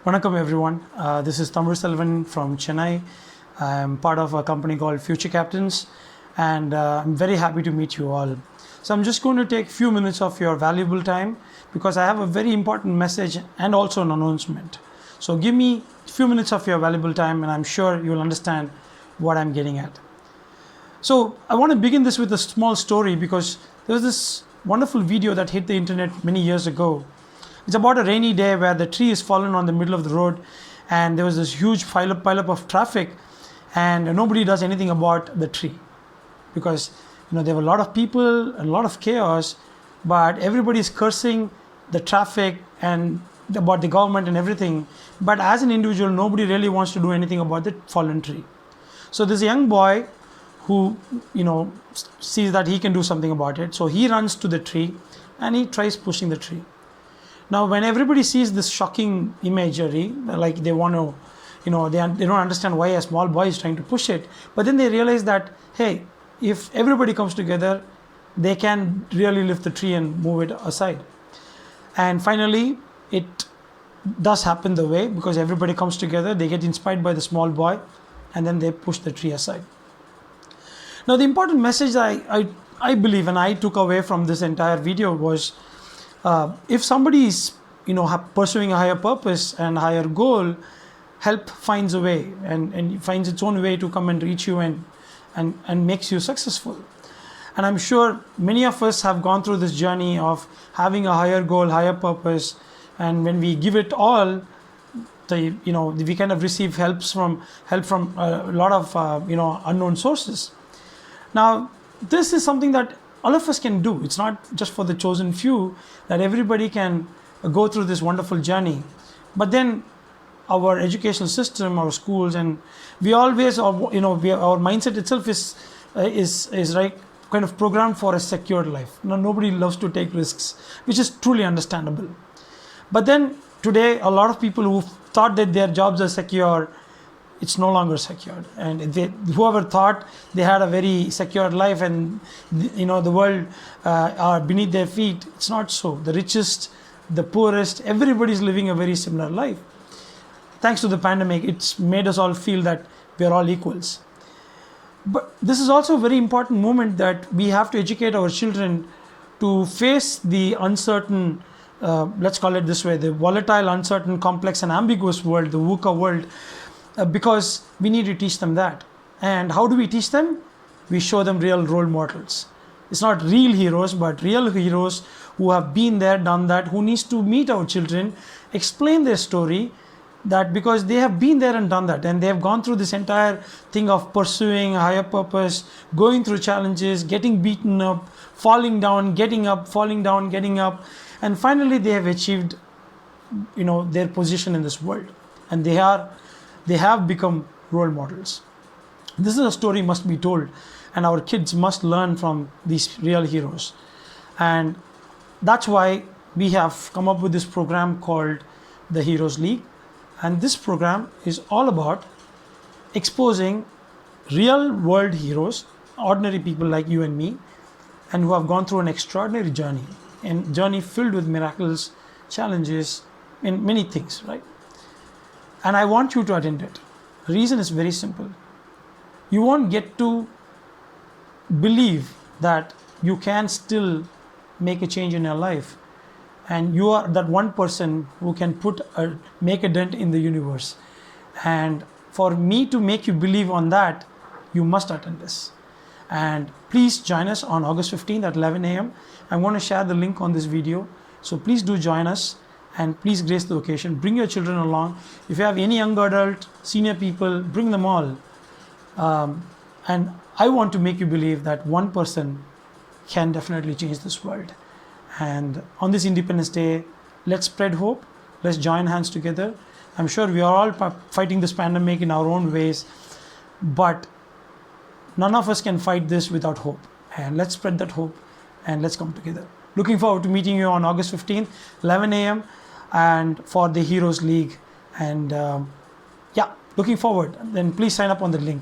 Vanakkam everyone, this is Tamil Selvan from Chennai. I'm part of a company called Future Captains, and I'm very happy to meet you all. So I'm just going to take a few minutes of your valuable time because I have a very important message and also an announcement. So give me a few minutes of your valuable time and I'm sure you'll understand what I'm getting at. So I want to begin this with a small story because there was this wonderful video that hit the internet many years ago. It's about a rainy day where the tree is fallen on the middle of the road and there was this huge pileup of traffic and nobody does anything about the tree because there were a lot of people and a lot of chaos, but everybody is cursing the traffic and about the government and everything. But as an individual, nobody really wants to do anything about the fallen tree. So there's a young boy who sees that he can do something about it. So he runs to the tree and he tries pushing the tree. Now, when everybody sees this shocking imagery, like they want to, they don't understand why a small boy is trying to push it. But then they realize that, hey, if everybody comes together, they can really lift the tree and move it aside. And finally, it does happen the way because everybody comes together, they get inspired by the small boy, and then they push the tree aside. Now, the important message I believe and I took away from this entire video was, if somebody is pursuing a higher purpose and higher goal, help finds a way and finds its own way to come and reach you and makes you successful. And I'm sure many of us have gone through this journey of having a higher goal, higher purpose, and when we give it all, we kind of receive help from a lot of unknown sources. Now, this is something that all of us can do. It's not just for the chosen few, that everybody can go through this wonderful journey. But then our educational system, our schools, and we always, our mindset itself is right, kind of programmed for a secured life. Nobody loves to take risks, which is truly understandable. But then today, a lot of people who thought that their jobs are secure, it's no longer secured, and whoever thought they had a very secured life and the world are beneath their feet, it's not so. The richest, the poorest, everybody's living a very similar life. Thanks to the pandemic, it's made us all feel that we are all equals. But this is also a very important moment that we have to educate our children to face the uncertain, let's call it this way, the volatile, uncertain, complex and ambiguous world, the VUCA world, because we need to teach them that. And how do we teach them? We show them real role models. It's not real heroes, but real heroes who have been there, done that, who needs to meet our children, explain their story, that because they have been there and done that, and they have gone through this entire thing of pursuing a higher purpose, going through challenges, getting beaten up, falling down, getting up, falling down, getting up, and finally they have achieved their position in this world, and they have become role models. This is a story must be told, and our kids must learn from these real heroes. And that's why we have come up with this program called the Heroes League. And this program is all about exposing real world heroes, ordinary people like you and me, and who have gone through an extraordinary journey, and journey filled with miracles, challenges, and many things, right? And I want you to attend it. The reason is very simple. You won't get to believe that you can still make a change in your life, and you are that one person who can make a dent in the universe. And for me to make you believe on that, you must attend this. And please join us on August 15th at 11 a.m. I'm going to share the link on this video. So please do join us. And please grace the occasion. Bring your children along. If you have any young adult, senior people, bring them all. And I want to make you believe that one person can definitely change this world. And on this Independence Day, let's spread hope. Let's join hands together. I'm sure we are all fighting this pandemic in our own ways, but none of us can fight this without hope. And let's spread that hope and let's come together. Looking forward to meeting you on August 15th, 11 a.m. and for the Heroes League. And looking forward. Then please sign up on the link.